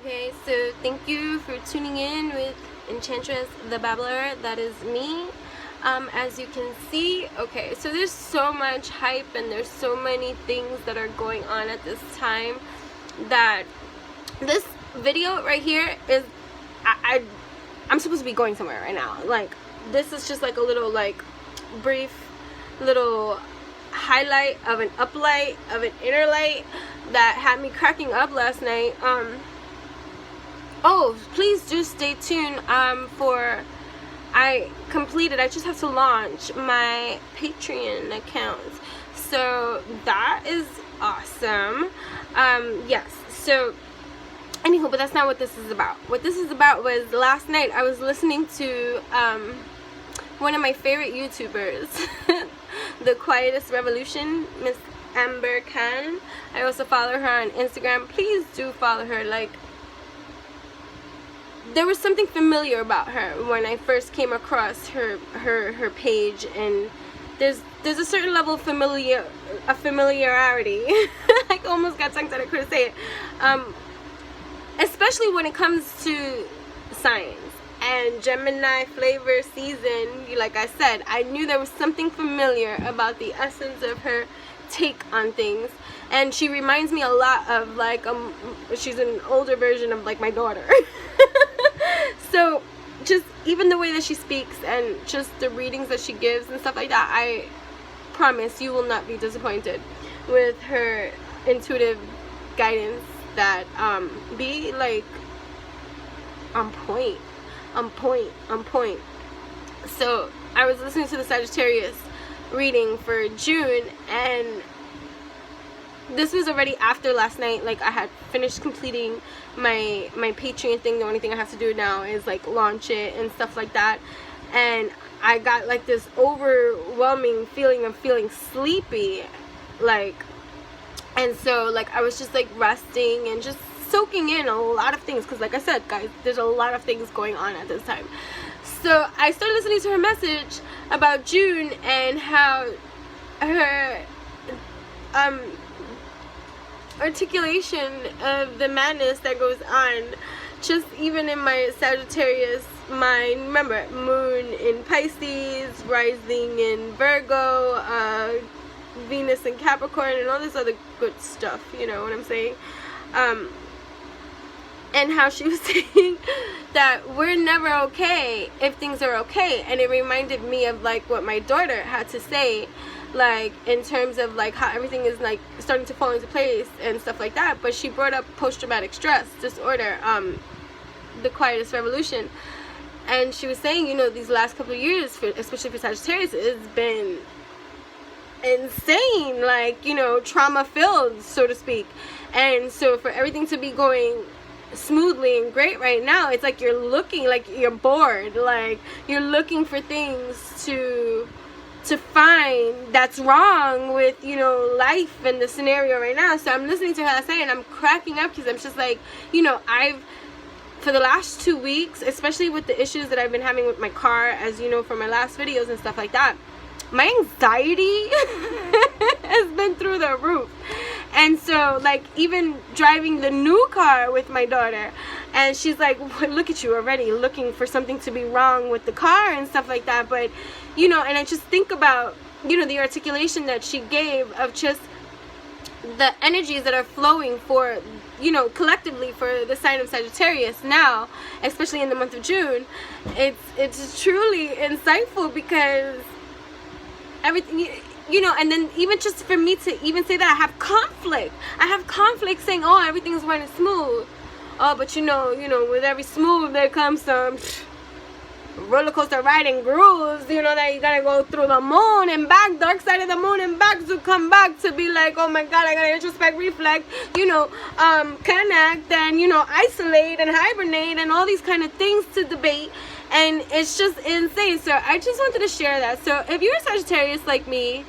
Okay, so thank you for tuning in with Enchantress the Babbler. That is me. As you can see, okay, so there's so much hype and there's so many things that are going on at this time that this video right here is, I'm supposed to be going somewhere right now. Like, this is just like a little, like, brief little highlight of an uplight of an inner light that had me cracking up last night. Oh, please do stay tuned I just have to launch my Patreon account, so that is awesome. Yes, so anywho, but that's not what this is about. What this is about was last night I was listening to one of my favorite YouTubers, The Quietest Revolution, Miss Amber Khan. I also follow her on Instagram. Please do follow her. Like, there was something familiar about her when I first came across her page, and there's a certain level of familiarity. I almost got tongue tied, I couldn't say it. Especially when it comes to signs and Gemini flavor season. Like I said, I knew there was something familiar about the essence of her take on things, and she reminds me a lot of, like, she's an older version of, like, my daughter. So just even the way that she speaks and just the readings that she gives and stuff like that, I promise you will not be disappointed with her intuitive guidance that be like on point. So I was listening to the Sagittarius reading for June, and this was already after last night. Like, I had finished completing my Patreon thing. The only thing I have to do now is, like, launch it and stuff like that, and I got, like, this overwhelming feeling of feeling sleepy, like, and so, like, I was just, like, resting and just soaking in a lot of things, because, like I said, guys, there's a lot of things going on at this time. So I started listening to her message about June and how her articulation of the madness that goes on just even in my Sagittarius mind. Remember, moon in Pisces, rising in Virgo, Venus in Capricorn, and all this other good stuff, you know what I'm saying? And how she was saying that we're never okay if things are okay. And it reminded me of, like, what my daughter had to say, like, in terms of, like, how everything is, like, starting to fall into place and stuff like that. But she brought up post-traumatic stress disorder, The Quietest Revolution. And she was saying, you know, these last couple of years, especially for Sagittarius, it's been insane, like, you know, trauma-filled, so to speak. And so for everything to be going smoothly and great right now, it's like you're looking, like, you're bored, like, you're looking for things to find that's wrong with, you know, life and the scenario right now. So I'm listening to her last night and I'm cracking up, because I'm just like, you know, for the last 2 weeks, especially with the issues that I've been having with my car, as you know from my last videos and stuff like that, my anxiety has been through the roof. And so, like, even driving the new car with my daughter, and she's like, look at you already looking for something to be wrong with the car and stuff like that. But, you know, and I just think about, you know, the articulation that she gave of just the energies that are flowing for, you know, collectively for the sign of Sagittarius now, especially in the month of June. It's truly insightful, because everything, you know, and then even just for me to even say that I have conflict saying, oh, everything's running smooth. Oh, but you know, with every smooth there comes some roller coaster riding grooves, you know, that you gotta go through the moon and back, dark side of the moon and back, to come back to be like, oh my god, I gotta introspect, reflect, you know, connect, and, you know, isolate and hibernate and all these kind of things to debate. And it's just insane. So I just wanted to share that. So if you're a Sagittarius like me,